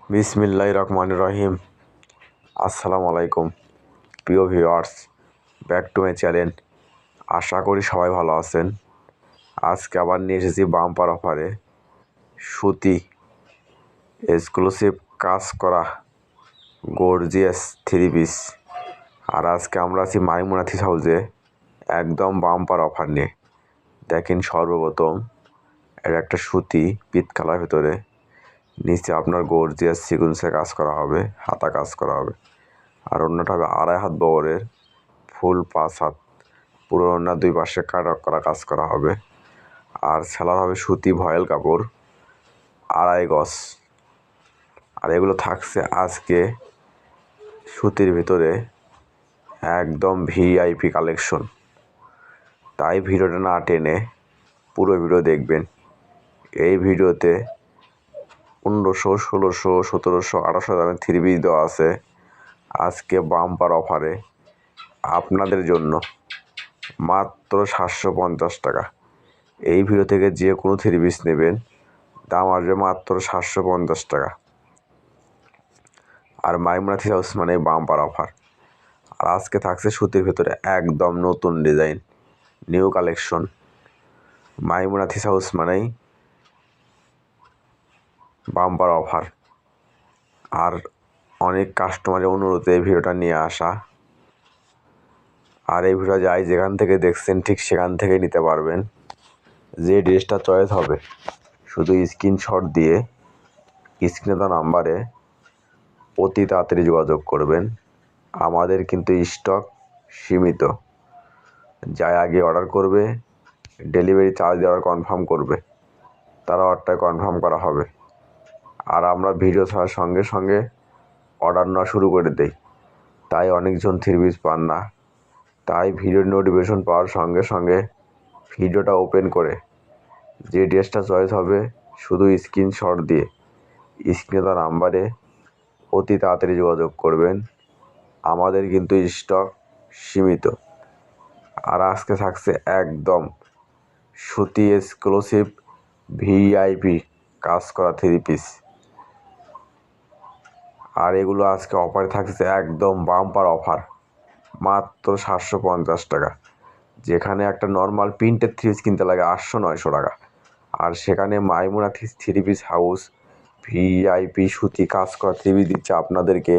বিসমিল্লাহির রহমানির রহিম। আসসালামু আলাইকুম প্রিয় viewers, back to my channel. আশা করি সবাই ভালো আছেন। আজকে আবার নিয়ে এসেছি বাম্পার অফারে সুতি এক্সক্লুসিভ কাজ করা গর্জিয়াস থ্রি পিস। আর আজকে আমরা আছি মাইমুনা থ্রি হাউসে একদম বাম্পার অফার নিয়ে। দেখেন, সর্বপ্রথম এর একটা সুতি পিত কালার ভেতরে, নিচে আপনার গর্জিয়াস সিকুয়েন্সে কাজ করা হবে, হাতা কাজ করা হবে। আর অন্যটা হবে 2.5 হাত বহরের ফুল 5 হাত, পুরো অন্য 2 পাশে কাট করা কাজ করা হবে। আর সেলার হবে সুতি ভয়েল কাপড় 2.5 গজ। আর এগুলো থাকছে আজকে সুতির ভিতরে একদম ভিআইপি কালেকশন। তাই ভিডিওটা না টেনে পুরো ভিডিও দেখবেন। এই ভিডিওতে 1500, 1600, 1700, 1800 দামের থ্রি পিস দেওয়া আছে আজকে বাম্পার অফারে আপনাদের জন্য মাত্র 750 টাকা। এই ভিডিও থেকে যে কোনো থ্রি পিস নেবেন দাম আসবে মাত্র 750 টাকা। আর মাইমুনা থ্রি হাউস মানে বাম্পার অফার। আর আজকে থাকছে সুতির ভেতরে একদম নতুন ডিজাইন, নিউ কালেকশন। মাইমুনা থ্রি হাউস মানেই বাম্পার অফার। আর অনেক কাস্টমারের অনুরোধে এই ভিডিওটা নিয়ে আসা। আর এই ভিডিও যাই যেখান থেকে দেখছেন ঠিক সেখান থেকে নিতে পারবেন। যে ড্রেসটা চয়েস হবে শুধু স্ক্রিনশট দিয়ে স্ক্রিনে দেওয়া নাম্বারে অতি তাড়াতাড়ি যোগাযোগ করবেন। আমাদের কিন্তু স্টক সীমিত। যাই আগে অর্ডার করবে, ডেলিভারি চার্জ দেওয়ার কনফার্ম করবে, তারা অর্ডারটা কনফার্ম করা হবে। আর আমরা ভিডিও ছাড়ার সঙ্গে সঙ্গে অর্ডার নেওয়া শুরু করে দেই। তাই অনেকজন থ্রি পিস পান না। তাই ভিডিওর নোটিফিকেশন পাওয়ার সঙ্গে সঙ্গে ভিডিওটা ওপেন করে যে ড্রেসটা চয়েস হবে শুধু স্ক্রিনশট দিয়ে স্ক্রিনে দেওয়া নাম্বারে অতি তাড়াতাড়ি যোগাযোগ করবেন। আমাদের কিন্তু স্টক সীমিত। আর আজকে থাকছে একদম সুতি এক্সক্লুসিভ ভিআইপি কাজ করা থ্রি পিস। আর এগুলো আজকে অফারে থাকছে একদম বাম্পার অফার মাত্র 750 টাকা। যেখানে একটা নর্মাল প্রিন্টের থ্রি পিস কিনতে লাগে 800-900 টাকা, আর সেখানে মাইমুনা থ্রি পিস হাউস ভিআইপি সুতি কাজ করা থ্রি পিস দিচ্ছে আপনাদেরকে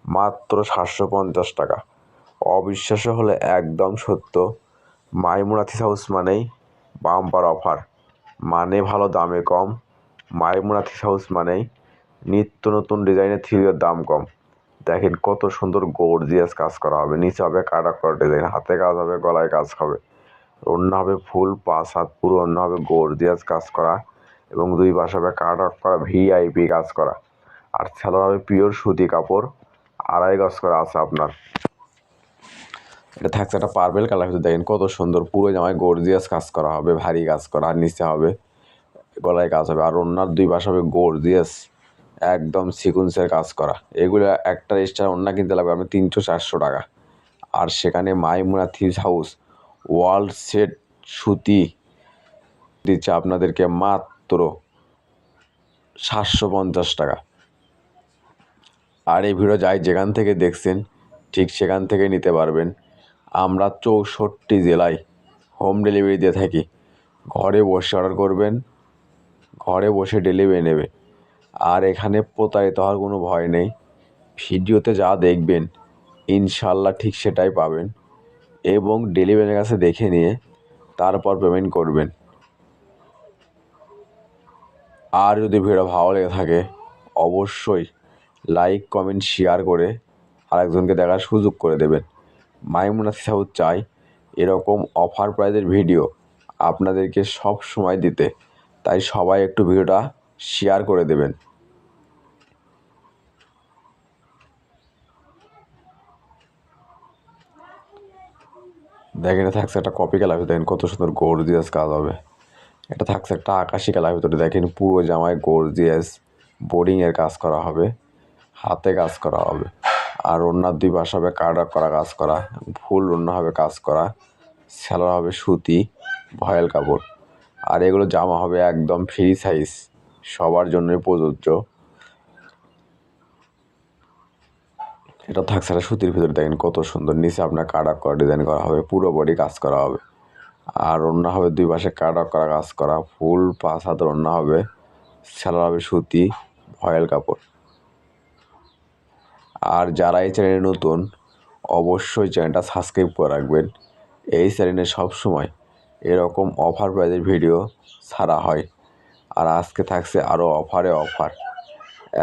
মাত্র 750 টাকা। অবিশ্বাস্য হলে একদম সত্য। মাইমুনা থ্রি হাউস মানেই বাম্পার অফার, মানে ভালো দামে কম। মাইমুনা থ্রি হাউস মানেই নিত্য নতুন ডিজাইনের থ্রি পিসের দাম কম। দেখেন কত সুন্দর গর্জিয়াস কাজ করা হবে। নিচে হবে কাটা করা ডিজাইন, হাতে কাজ হবে, গলায় কাজ হবে, ওড়না হবে ফুল 5 হাত, পুরো ওড়না হবে গর্জিয়াস কাজ করা এবং 2 পাশে হবে কাটা করা ভিআইপি কাজ করা। আর সেলার হবে পিওর সুতি কাপড় 2.5 গজ করা আছে আপনার। এটা থাকছে একটা পার্পেল কালার ভিতরে, দেখেন কত সুন্দর পুরো জামায় গর্জিয়াস কাজ করা হবে, ভারী কাজ করা। আর নিচে হবে গলায় কাজ হবে, আর ওড়নার 2 পাশে হবে গর্জিয়াস একদম সিকুয়েন্সের কাজ করা। এগুলো একটা এক্সট্রা ওড়না কিনতে লাগবে আপনি 300-400 টাকা। আর সেখানে মাইমুনা থ্রি হাউস ওয়ার্ল্ড সেট সুতি দিচ্ছে আপনাদেরকে মাত্র 750 টাকা। আর এই ভিডিও যাই যেখান থেকে দেখছেন ঠিক সেখান থেকে নিতে পারবেন। আমরা 64 জেলায় হোম ডেলিভারি দিয়ে থাকি। ঘরে বসে অর্ডার করবেন, ঘরে বসে ডেলিভারি নেবে। আর এখানে প্রতারিত হওয়ার কোনো ভয় নেই। ভিডিওতে যা দেখবেন ইনশাল্লাহ ঠিক সেটাই পাবেন, এবং ডেলিভারির কাছে দেখে নিয়ে তারপর পেমেন্ট করবেন। আর যদি ভিডিও ভালো লেগে থাকে অবশ্যই লাইক, কমেন্ট, শেয়ার করে আরেকজনকে দেখার সুযোগ করে দেবেন। মাইমুনা থ্রি হাউস চাই এরকম অফার প্রাইজের ভিডিও আপনাদেরকে সব সময় দিতে। তাই সবাই একটু ভিডিওটা শেয়ার করে দেবেন। দেখেন, এটা থাকছে একটা কপি কালার ভিতরে, দেখেন কত সুন্দর গর্জিয়াস কাজ হবে। এটা থাকছে একটা আকাশি কালার ভিতরে, দেখেন পুরো জামায় গর্জিয়াস বোর্ডিংয়ের কাজ করা হবে, হাতে কাজ করা হবে। আর ওড়নার 2 পাশে হবে কাটা করা কাজ করা, ফুল ওড়না হবে কাজ করা। সেলার হবে সুতি ভয়েল কাপড়। আর এগুলো জামা হবে একদম ফ্রি সাইজ, সবার জন্যই প্রযোজ্য। এটা থাকছে একটা সুতির ভিতরে, দেখেন কত সুন্দর। নিচে আপনার কাট করা ডিজাইন করা হবে, পুরো বডি কাজ করা হবে। আর ওড়না হবে দুই পাশে কাট করা কাজ করা, ফুল 5 হাতের ওড়না হবে, সেলাই হবে সুতি, ভয়েল কাপড়। আর যারা এই চ্যানেলে নতুন, অবশ্যই চ্যানেলটা সাবস্ক্রাইব করে রাখবেন। এই চ্যানেলে সবসময় এরকম অফার প্রাইজের ভিডিও ছাড়া হয়। আর আজকে থাকছে আরও অফারে অফার,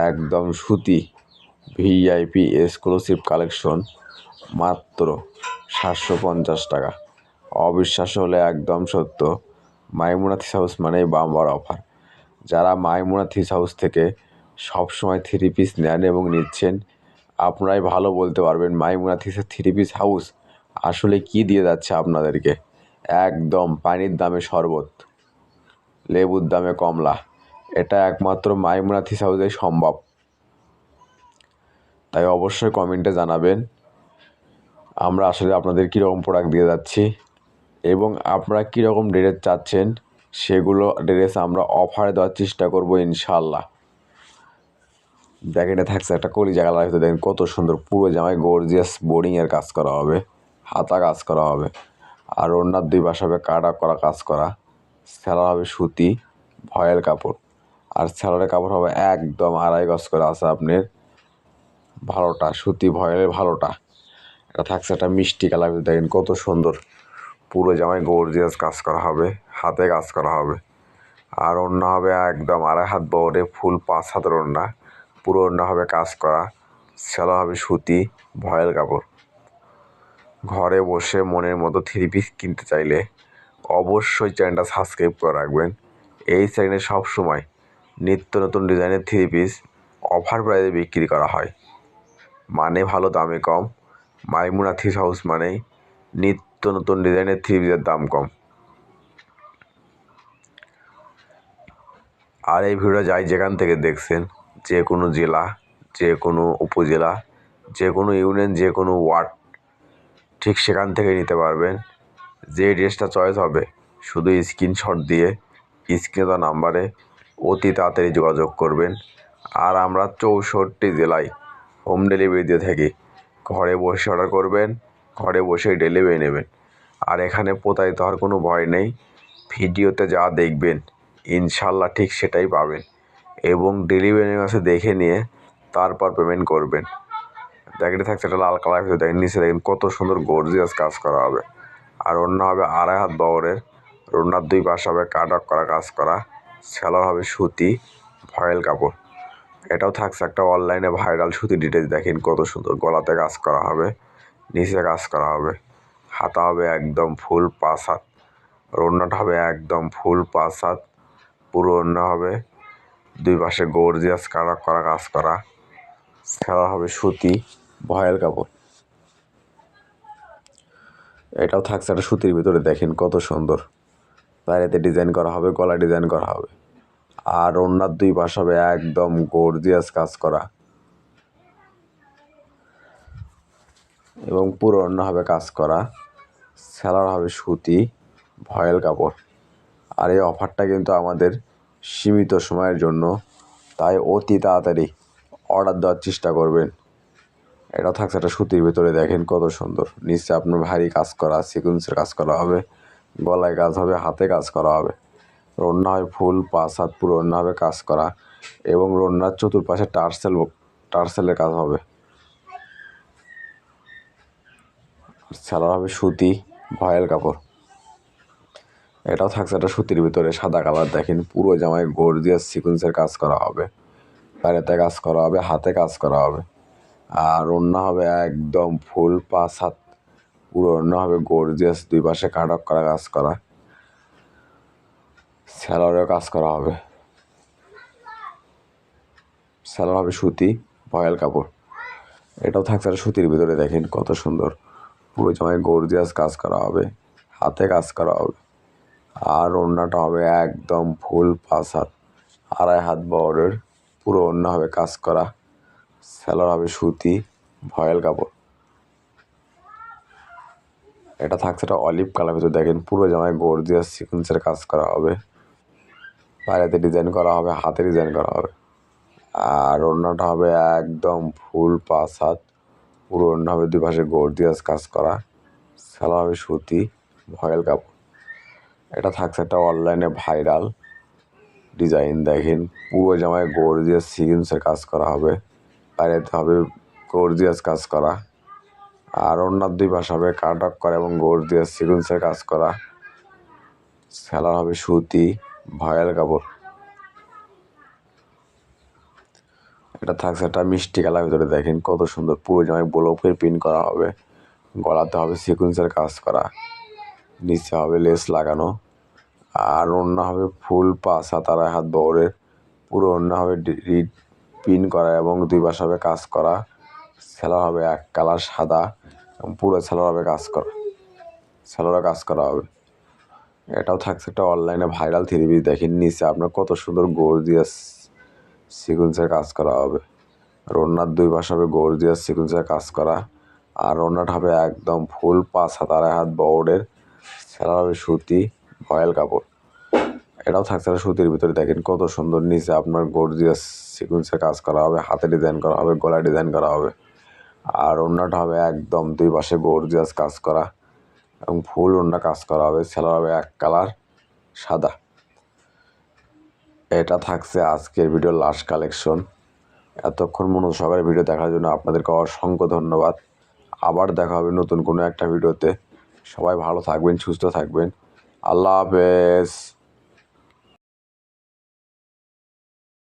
একদম সুতি ভিআইপি এক্সক্লুসিভ কালেকশন, মাত্র 750 টাকা। অবিশ্বাস্য হলে একদম সত্য, মাইমুনা থ্রি হাউস মানেই বাম্পার অফার। যারা মাইমুনা থ্রি হাউস থেকে সবসময় 3 পিস নেন এবং নিচ্ছেন, আপনারাই ভালো বলতে পারবেন মাইমুনা থ্রি পিস হাউস আসলে কি দিয়ে যাচ্ছে আপনাদেরকে। একদম পানির দামে শরবত, লেবুর দামে কমলা, এটা একমাত্র মাইমুনা থ্রি হাউসে সম্ভব। তাই অবশ্যই কমেন্টে জানাবেন আমরা আসলে আপনাদের কীরকম প্রোডাক্ট দিয়ে যাচ্ছি এবং আপনারা কীরকম ড্রেস চাচ্ছেন, সেগুলো ড্রেস আমরা অফারে দেওয়ার চেষ্টা করব ইনশাল্লাহ। দেখেন থাকছে একটা কলিজা কালার হতে, দেখেন কত সুন্দর, পুরো জামায় গর্জিয়াস বোর্ডিংয়ের কাজ করা হবে, হাতা কাজ করা হবে। আর ওড়নার দুই পাশে হবে কাটা করা কাজ করা, সেলাই হবে সুতি, ভয়েল কাপড়। আর সেলারের কাপড় হবে একদম 2.5 গজ করে আছে আপনার, ভালোটা সুতি ভয়েলের ভালোটা। এটা থাকছে একটা মিষ্টি কালার, দেখেন কত সুন্দর, পুরো জামায় গর্জিয়াস কাজ করা হবে, হাতে কাজ করা হবে। আর ওড়না হবে একদম 2.5 হাত বড়ে, ফুল 5 হাতের ওড়না, পুরো ওড়না হবে কাজ করা, সেলাই হবে সুতি, ভয়েল কাপড়। ঘরে বসে মনের মতো 3 পিস কিনতে চাইলে অবশ্যই চ্যানেলটা সাবস্ক্রাইব করে রাখবেন। এই চ্যানেলে সবসময় নিত্য নতুন ডিজাইনের 3 পিস অফার প্রাইসে বিক্রি করা হয়, মানে ভালো দামে কম। মাইমুনা থ্রি হাউস মানেই নিত্য নতুন ডিজাইনের 3 পিসের দাম কম। আর এই ভিডিওটা যাই যেখান থেকে দেখছেন, যে কোনো জেলা, যে কোনো উপজেলা, যে কোনো ইউনিয়ন, যে কোনো ওয়ার্ড, ঠিক সেখান থেকে নিতে পারবেন। যে ড্রেসটা চয়েস হবে শুধু স্ক্রিনশট দিয়ে স্ক্রিনে দেওয়া নাম্বারে অতি তাড়াতাড়ি যোগাযোগ করবেন। আর আমরা 64 জেলায় হোম ডেলিভারি দিয়ে থাকি। ঘরে বসে অর্ডার করবেন, ঘরে বসেই ডেলিভারি নেবেন। আর এখানে প্রতারিত হওয়ার কোনো ভয় নেই। ভিডিওতে যা দেখবেন ইনশাল্লাহ ঠিক সেটাই পাবেন এবং ডেলিভারি কাছে দেখে নিয়ে তারপর পেমেন্ট করবেন। দেখতে থাকছে একটা লাল কালার, দেখেন নিচে দেখেন কত সুন্দর গর্জিয়াস কাজ করা হবে। আর ওড়না হবে 2.5 হাত বহরের, ওড়নার দুই পাশে হবে কাট করা কাজ করা, সেলাই হবে সুতি, ভয়েল কাপড়। এটাও থাকছে একটা অনলাইনে ভাইরাল সুতি ডিটেলস, দেখেন কত সুন্দর, গলাতে কাজ করা হবে, নিচে কাজ করা হবে, হাতা হবে একদম ফুল 5 হাত, ওড়নাটা হবে একদম ফুল 5 হাত, পুরো ওড়না হবে দুই পাশে গর্জিয়াস কাট করা কাজ করা, সেলাই হবে সুতি, ভয়েল কাপড়। এটাও থাকছে একটা সুতির ভিতরে, দেখেন কত সুন্দর, বাইরেতে ডিজাইন করা হবে, গলা ডিজাইন করা হবে। আর ওড়নার দুই পাশ হবে একদম গর্জিয়াস কাজ করা এবং পুরো ওড়না হবে কাজ করা, সেলাই হবে সুতি, ভয়েল কাপড়। আর এই অফারটা কিন্তু আমাদের সীমিত সময়ের জন্য, তাই অতি তাড়াতাড়ি অর্ডার দেওয়ার চেষ্টা করবেন। এটা থাকছে একটা সুতির ভিতরে, দেখেন কত সুন্দর, নিচে আপনার ভারী কাজ করা, সিকুয়েন্সের কাজ করা হবে, গলায় কাজ হবে, হাতে কাজ করা হবে। ওড়না হয় ফুল 5 হাত, পুরো ওড়না হবে কাজ করা এবং ওড়নার চতুর্পাশে টার্সেলের কাজ হবে। সেলাই হবে সুতি, ভয়েল কাপড়। এটাও থাকছে একটা সুতির ভিতরে, সাদা কালার, দেখেন পুরো জামায় গর্জিয়াস সিকুয়েন্সের কাজ করা হবে, পায়েতে কাজ করা হবে, হাতে কাজ করা হবে। আর ওড়না হবে একদম ফুল 5 হাত, পুরো ওড়না হবে গর্জিয়াস, দুই পাশে কাট করা কাজ করা, সেলাইয়ের কাজ করা হবে, সেলাই হবে সুতি, ভয়েল কাপড়। এটাও থাকছে একটা সুতির ভিতরে, দেখেন কত সুন্দর, পুরো জামায় গর্জিয়াস কাজ করা হবে, হাতে কাজ করা হবে। আর ওড়নাটা হবে একদম ফুল 5 হাত, 2.5 হাত বহরের, পুরো ওড়না হবে কাজ করা, সেলাই হবে সুতি, ভয়েল কাপড়। এটা থাকছে একটা অলিভ কালার ভিতরে, দেখেন পুরো জামায় গর্জিয়াস সিকুয়েন্সের কাজ করা হবে, বাইরেতে ডিজাইন করা হবে, হাতে ডিজাইন করা হবে। আর ওড়নাটা হবে একদম ফুল 5 হাত, পুরো ওড়না হবে দুই পাশে গর্জিয়াস কাজ করা, সালোয়ার হবে সুতি ভয়েল কাপড়। এটা থাকছে একটা অনলাইনে ভাইরাল ডিজাইন। দেখেন পুরো জামায় গর্জিয়াস সিকুয়েন্সের কাজ করা হবে, বাইরেতে হবে গর্জিয়াস কাজ করা, আর ওড়নার দুই পাশে হবে কাটক করা এবং গর্জিয়াস সিকুয়েন্সের কাজ করা, সালোয়ার হবে সুতি ভয়েল কাপড়। এটা থাকছে একটা মিষ্টি কালার ভিতরে। দেখেন কত সুন্দর, পুরো জামায় ব্লকের প্রিন্ট করা হবে, গলাতে হবে সিকুয়েন্সের কাজ করা, নিচে হবে লেস লাগানো, আর ওড়না হবে ফুল পাঁচ হাত আড়াই হাত বহরের। পুরো ওড়না হবে প্রিন্ট করা এবং দুই পাশে হবে কাজ করা, সালোয়ার হবে এক কালার সাদা এবং পুরো সালোয়ার হবে কাজ করা, সালোয়ারে কাজ করা হবে। এটাও থাকছে একটা অনলাইনে ভাইরাল থ্রি পিস। দেখেন নিচে আপনার কত সুন্দর গর্জিয়াস সিকুয়েন্সের কাজ করা হবে, আর ওড়নার দুই পাশে হবে গর্জিয়াস সিকুয়েন্সের কাজ করা, আর ওড়নাটা হবে একদম ফুল পাঁচ হাত আড়াই হাত বহরের, সালোয়ার হবে সুতি ভয়েল কাপড়। এটাও থাকছে সুতির ভিতরে। দেখেন কত সুন্দর, নিচে আপনার গর্জিয়াস সিকুয়েন্সের কাজ করা হবে, হাতে ডিজাইন করা হবে, গলায় ডিজাইন করা হবে, আর ওড়নাটা হবে একদম দুই পাশে গর্জিয়াস কাজ করা এবং ফুল ওড়না কাজ করা হবে, সালোয়ার হবে এক কালার সাদা। এটা থাকছে আজকের ভিডিওর লাস্ট কালেকশন। এতক্ষণ মনোযোগ সহকারে ভিডিও দেখার জন্য আপনাদেরকে অসংখ্য ধন্যবাদ। আবার দেখা হবে নতুন কোনো একটা ভিডিওতে। সবাই ভালো থাকবেন, সুস্থ থাকবেন। আল্লাহ হাফেজ।